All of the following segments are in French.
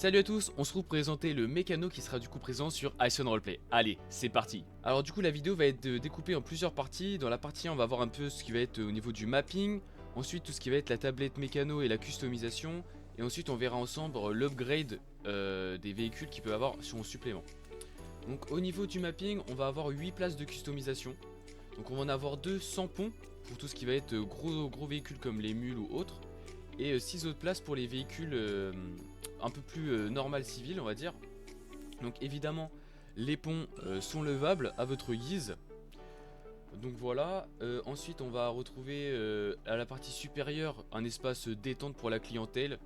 Salut à tous, on se retrouve pour présenter le mécano qui sera du coup présent sur Iceon Roleplay. Allez, c'est parti. Alors du coup la vidéo va être découpée en plusieurs parties. Dans la partie 1 on va voir un peu ce qui va être au niveau du mapping. Ensuite tout ce qui va être la tablette mécano et la customisation. Et ensuite on verra ensemble l'upgrade des véhicules qu'il peut avoir sur un supplément. Donc au niveau du mapping on va avoir 8 places de customisation. Donc on va en avoir 2 sans pont pour tout ce qui va être gros véhicules comme les mules ou autres. Et 6 autres places pour les véhicules un peu plus normal civil on va dire. Donc évidemment les ponts sont levables à votre guise. Donc voilà, ensuite on va retrouver à la partie supérieure un espace détente pour la clientèle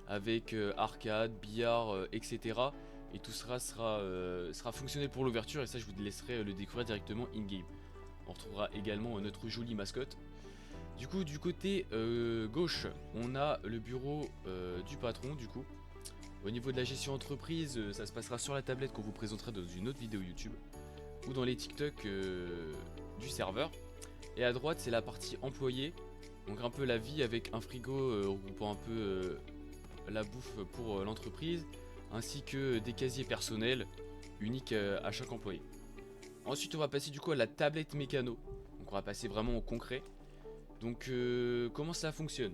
avec arcade, billard, etc. Et tout sera fonctionnel pour l'ouverture et ça je vous laisserai le découvrir directement in-game. On retrouvera également notre jolie mascotte. Du coup du côté gauche on a le bureau du patron du coup. Au niveau de la gestion entreprise, ça se passera sur la tablette qu'on vous présentera dans une autre vidéo YouTube ou dans les TikTok du serveur. Et à droite c'est la partie employé, donc un peu la vie avec un frigo regroupant un peu la bouffe pour l'entreprise, ainsi que des casiers personnels uniques à chaque employé. Ensuite on va passer du coup à la tablette mécano, donc on va passer vraiment au concret. Donc comment ça fonctionne?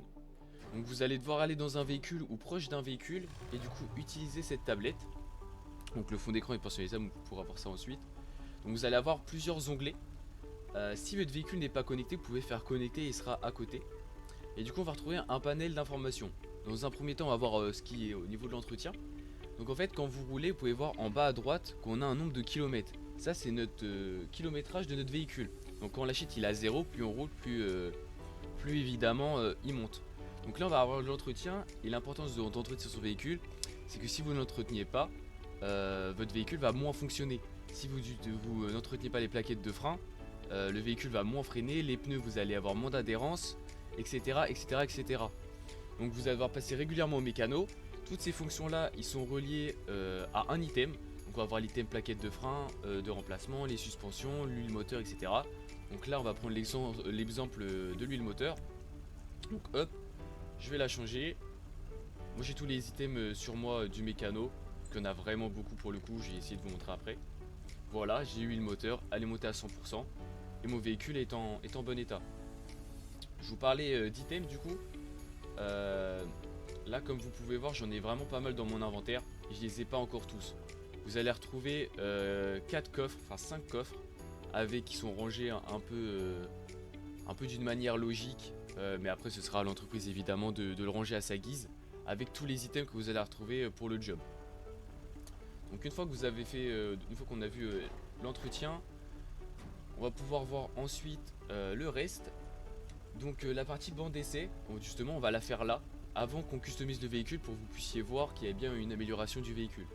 Donc vous allez devoir aller dans un véhicule ou proche d'un véhicule et du coup utiliser cette tablette. Donc le fond d'écran est personnalisable, donc vous pourrez voir ça ensuite. Donc vous allez avoir plusieurs onglets. Si votre véhicule n'est pas connecté, vous pouvez faire connecter et il sera à côté. Et du coup on va retrouver un panel d'informations. Dans un premier temps on va voir ce qui est au niveau de l'entretien. Donc en fait quand vous roulez vous pouvez voir en bas à droite qu'on a un nombre de kilomètres. Ça c'est notre kilométrage de notre véhicule. Donc quand on l'achète il est à 0, plus on roule plus évidemment il monte. Donc là on va avoir l'entretien et l'importance d'entretenir son véhicule, c'est que si vous ne l'entreteniez pas, votre véhicule va moins fonctionner. Si vous n'entretenez pas les plaquettes de frein, le véhicule va moins freiner, les pneus vous allez avoir moins d'adhérence, etc., etc., etc. Donc vous allez devoir passer régulièrement au mécano. Toutes ces fonctions là, ils sont reliés à un item. Donc on va avoir l'item plaquette de frein, de remplacement, les suspensions, l'huile moteur, etc. Donc là on va prendre l'exemple de l'huile moteur. Donc hop, je vais la changer. Moi j'ai tous les items sur moi du mécano, qu'il y en a vraiment beaucoup pour le coup, j'ai essayé de vous montrer après. Voilà, j'ai eu le moteur, elle est montée à 100% et mon véhicule est en bon état. Je vous parlais d'items du coup. Là comme vous pouvez voir j'en ai vraiment pas mal dans mon inventaire et je les ai pas encore tous. Vous allez retrouver 4 coffres, enfin 5 coffres avec qui sont rangés un peu d'une manière logique. Mais après ce sera à l'entreprise évidemment de le ranger à sa guise avec tous les items que vous allez retrouver pour le job. Donc une fois que vous avez fait, une fois qu'on a vu l'entretien, on va pouvoir voir ensuite le reste. Donc la partie banc d'essai, justement on va la faire là avant qu'on customise le véhicule pour que vous puissiez voir qu'il y a bien une amélioration du véhicule.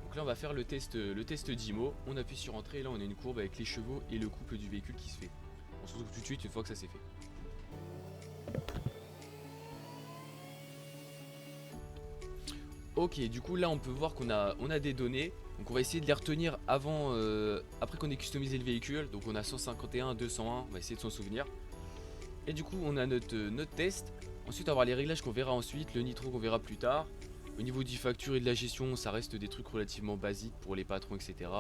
Donc là on va faire le test d'IMO, on appuie sur entrée et là on a une courbe avec les chevaux et le couple du véhicule qui se fait. On se retrouve tout de suite une fois que ça c'est fait. Ok, du coup là on peut voir qu'on a des données. Donc on va essayer de les retenir avant, après qu'on ait customisé le véhicule. Donc on a 151, 201, on va essayer de s'en souvenir. Et du coup on a notre test. Ensuite on va avoir les réglages qu'on verra ensuite, le nitro qu'on verra plus tard. Au niveau du facture et de la gestion, ça reste des trucs relativement basiques pour les patrons, etc.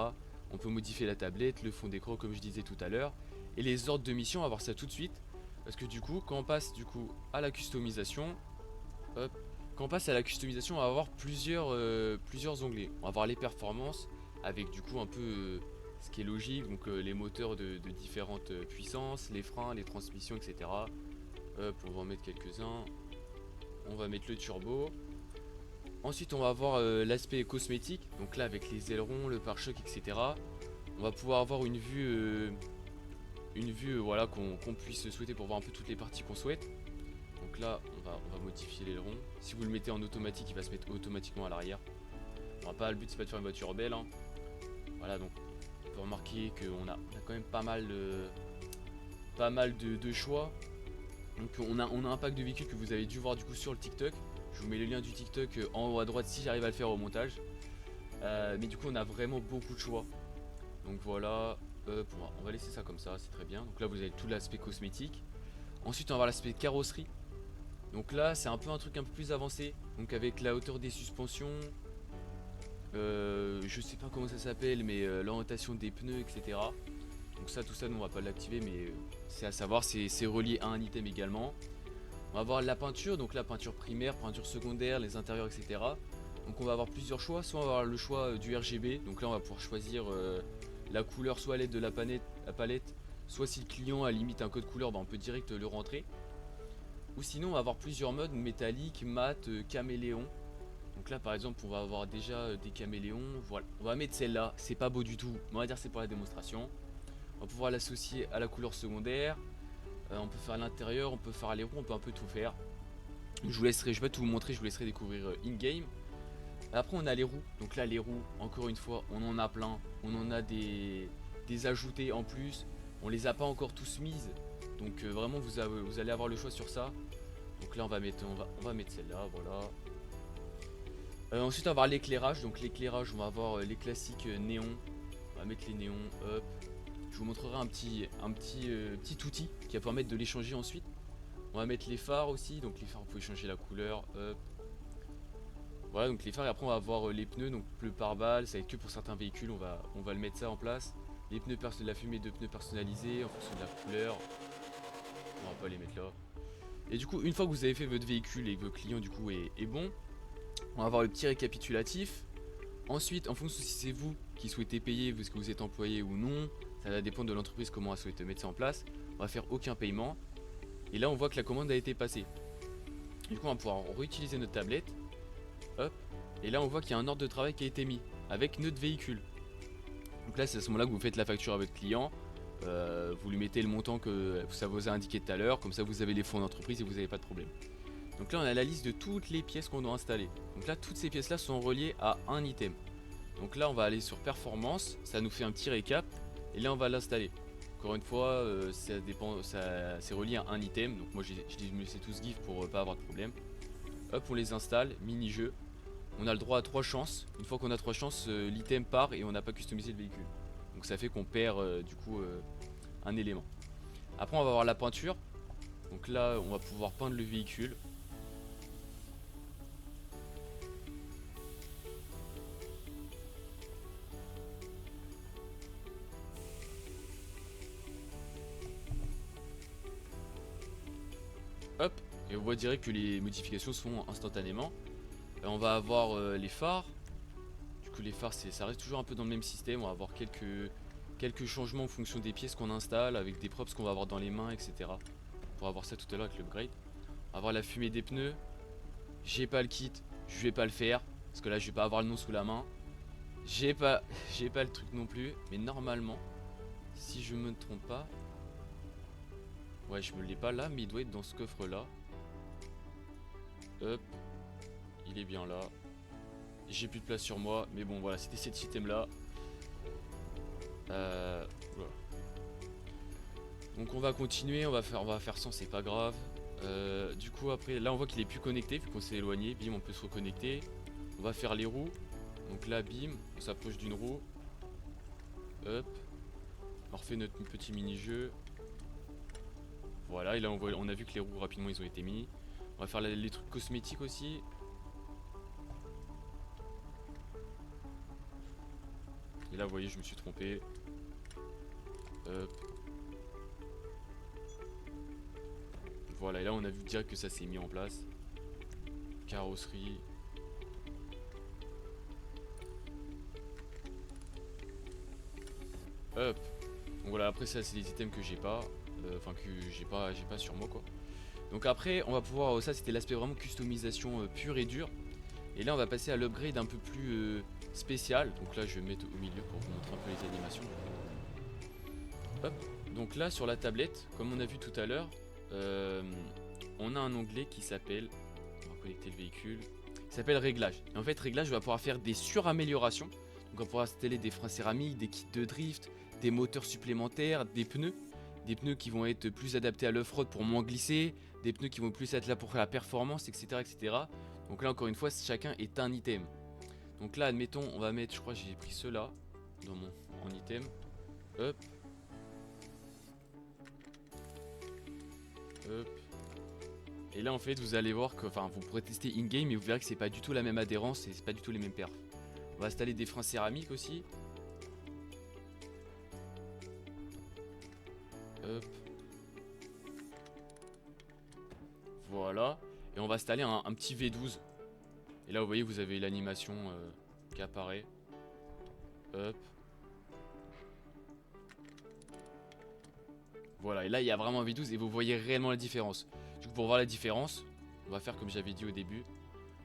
On peut modifier la tablette, le fond d'écran comme je disais tout à l'heure. Et les ordres de mission, on va voir ça tout de suite. Parce que du coup quand on passe du coup à la customisation, hop. Quand on passe à la customisation, on va avoir plusieurs onglets. On va avoir les performances avec du coup un peu ce qui est logique, donc les moteurs de différentes puissances, les freins, les transmissions, etc. Hop, on va en mettre quelques-uns. On va mettre le turbo. Ensuite, on va avoir l'aspect cosmétique, donc là avec les ailerons, le pare-choc, etc. On va pouvoir avoir une vue voilà, qu'on puisse souhaiter pour voir un peu toutes les parties qu'on souhaite. Donc là on va modifier l'aileron. Si vous le mettez en automatique il va se mettre automatiquement à l'arrière. Le but c'est pas de faire une voiture belle hein. Voilà, donc on peut remarquer qu'on a quand même pas mal de choix. Donc on a un pack de véhicules que vous avez dû voir du coup sur le TikTok. Je vous mets le lien du TikTok en haut à droite si j'arrive à le faire au montage. Mais du coup on a vraiment beaucoup de choix. Donc voilà, on va laisser ça comme ça, c'est très bien. Donc là vous avez tout l'aspect cosmétique. Ensuite on va avoir l'aspect carrosserie. Donc là c'est un peu un truc un peu plus avancé. Donc avec la hauteur des suspensions, je sais pas comment ça s'appelle, mais l'orientation des pneus, etc. Donc ça, tout ça, nous on va pas l'activer, mais c'est à savoir, c'est relié à un item également. On va avoir la peinture, donc la peinture primaire, peinture secondaire, les intérieurs, etc. Donc on va avoir plusieurs choix, soit on va avoir le choix du RGB, donc là on va pouvoir choisir la couleur soit à l'aide de la palette, soit si le client a limite un code couleur, bah, on peut direct le rentrer. Ou sinon on va avoir plusieurs modes, métallique, mat, caméléon. Donc là par exemple on va avoir déjà des caméléons, voilà. On va mettre celle-là, c'est pas beau du tout, mais on va dire c'est pour la démonstration. On va pouvoir l'associer à la couleur secondaire. On peut faire l'intérieur, on peut faire les roues, on peut un peu tout faire. Je vous laisserai, je vais pas tout vous montrer, je vous laisserai découvrir in-game. Après on a les roues, donc là les roues, encore une fois, on en a plein. On en a des ajoutés en plus. On les a pas encore tous mises. Donc vraiment vous allez avoir le choix sur ça. Donc là on va mettre celle-là, voilà. Ensuite on va avoir l'éclairage, donc l'éclairage on va avoir les classiques néons. On va mettre les néons, hop. Je vous montrerai petit outil qui va permettre de les changer ensuite. On va mettre les phares aussi, donc les phares vous pouvez changer la couleur, hop. Voilà, donc les phares, et après on va avoir les pneus, donc bleu pare-balles, ça va être que pour certains véhicules, on va le mettre ça en place. Les pneus la fumée de pneus personnalisés en fonction de la couleur, on va pas les mettre là. Et du coup, une fois que vous avez fait votre véhicule et que votre client du coup est bon, on va avoir le petit récapitulatif. Ensuite, en fonction si c'est vous qui souhaitez payer, est-ce que vous êtes employé ou non, ça va dépendre de l'entreprise comment elle souhaite mettre ça en place. On va faire aucun paiement. Et là, on voit que la commande a été passée. Du coup, on va pouvoir réutiliser notre tablette. Hop. Et là, on voit qu'il y a un ordre de travail qui a été mis avec notre véhicule. Donc là, c'est à ce moment-là que vous faites la facture à votre client. Vous lui mettez le montant que ça vous a indiqué tout à l'heure. Comme ça, vous avez les fonds d'entreprise et vous n'avez pas de problème. Donc là, on a la liste de toutes les pièces qu'on doit installer. Donc là, toutes ces pièces-là sont reliées à un item. Donc là, on va aller sur performance. Ça nous fait un petit récap. Et là, on va l'installer. Encore une fois, c'est relié à un item. Donc moi, j'ai laissé tout ce GIF pour pas avoir de problème. Hop, on les installe. Mini-jeu. On a le droit à 3 chances. Une fois qu'on a 3 chances, l'item part et on n'a pas customisé le véhicule. Donc ça fait qu'on perd du coup un élément. Après, on va avoir la peinture. Donc là, on va pouvoir peindre le véhicule. Hop, et on voit direct que les modifications se font instantanément. On va avoir les phares. Du coup les phares ça reste toujours un peu dans le même système. On va avoir quelques changements en fonction des pièces qu'on installe, avec des props qu'on va avoir dans les mains, etc. On pourra voir ça tout à l'heure avec l'upgrade. On va avoir la fumée des pneus. J'ai pas le kit, je vais pas le faire. Parce que là je vais pas avoir le nom sous la main. J'ai pas le truc non plus. Mais normalement, si je me trompe pas. Ouais, je me l'ai pas là, mais il doit être dans ce coffre là. Hop. Il est bien là. J'ai plus de place sur moi. Mais bon, voilà, c'était cet item là. Voilà. Donc on va continuer. On va faire sans, c'est pas grave. Du coup, après, là, on voit qu'il est plus connecté. Vu qu'on s'est éloigné. Bim, on peut se reconnecter. On va faire les roues. Donc là, bim, on s'approche d'une roue. Hop. On refait notre petit mini-jeu. Voilà, et là on a vu que les roues rapidement ils ont été mis. On va faire les trucs cosmétiques aussi. Et là vous voyez je me suis trompé. Hop. Voilà, et là on a vu direct que ça s'est mis en place. Carrosserie. Hop. Donc voilà, après ça c'est des items que j'ai pas. Enfin que j'ai pas sur moi quoi. Donc après on va pouvoir, ça c'était l'aspect vraiment customisation pure et dure. Et là on va passer à l'upgrade un peu plus spécial. Donc là je vais me mettre au milieu pour vous montrer un peu les animations. Hop. Donc là sur la tablette, comme on a vu tout à l'heure, on a un onglet qui s'appelle, on va connecter le véhicule, qui s'appelle réglage. Et en fait réglage on va pouvoir faire des suraméliorations. Donc on va pouvoir installer des freins céramiques, des kits de drift, des moteurs supplémentaires, des pneus qui vont être plus adaptés à l'off-road pour moins glisser, des pneus qui vont plus être là pour faire la performance, etc., etc. Donc là encore une fois chacun est un item. Donc là admettons on va mettre, je crois que j'ai pris ceux-là en item. Hop. Hop. Et là en fait vous allez voir que, enfin vous pourrez tester in-game et vous verrez que c'est pas du tout la même adhérence et c'est pas du tout les mêmes perfs. On va installer des freins céramiques aussi. Hop. Voilà. Et on va installer un petit V12. Et là vous voyez vous avez l'animation qui apparaît. Hop. Voilà, et là il y a vraiment un V12 et vous voyez réellement la différence. Du coup pour voir la différence, on va faire comme j'avais dit au début.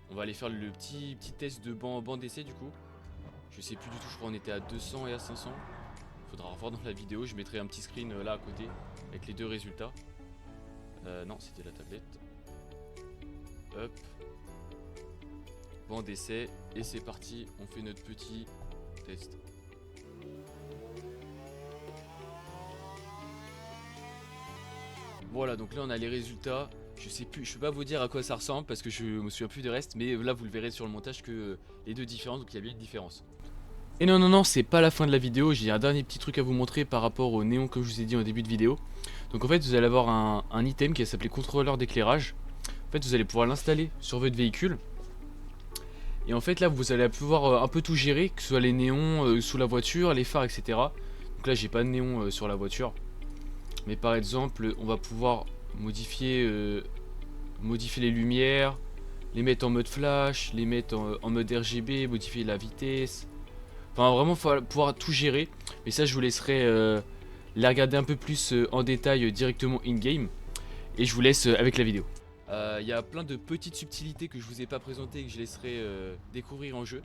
On va aller faire le petit test de banc d'essai du coup. Je sais plus du tout, je crois qu'on était à 200 et à 500. Faudra revoir dans la vidéo, je mettrai un petit screen là à côté avec les deux résultats. Non, c'était la tablette. Hop. Banc d'essai et c'est parti, on fait notre petit test. Voilà, donc là on a les résultats. Je sais plus, je peux pas vous dire à quoi ça ressemble parce que je me souviens plus des restes, mais là vous le verrez sur le montage que les deux différences, donc il y a bien une différence. Et non, c'est pas la fin de la vidéo, j'ai un dernier petit truc à vous montrer par rapport au néon que je vous ai dit en début de vidéo. Donc en fait vous allez avoir un item qui va s'appeler contrôleur d'éclairage. En fait vous allez pouvoir l'installer sur votre véhicule. Et en fait là vous allez pouvoir un peu tout gérer, que ce soit les néons sous la voiture, les phares, etc. Donc là j'ai pas de néon sur la voiture. Mais par exemple on va pouvoir modifier les lumières, les mettre en mode flash, les mettre en mode RGB, modifier la vitesse. Enfin vraiment faut pouvoir tout gérer. Mais ça je vous laisserai les regarder un peu plus en détail directement in-game. Et je vous laisse avec la vidéo. Il y a plein de petites subtilités que je vous ai pas présentées et que je laisserai découvrir en jeu.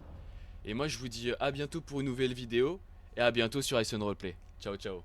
Et moi je vous dis à bientôt pour une nouvelle vidéo. Et à bientôt sur Iceon Roleplay. Ciao ciao.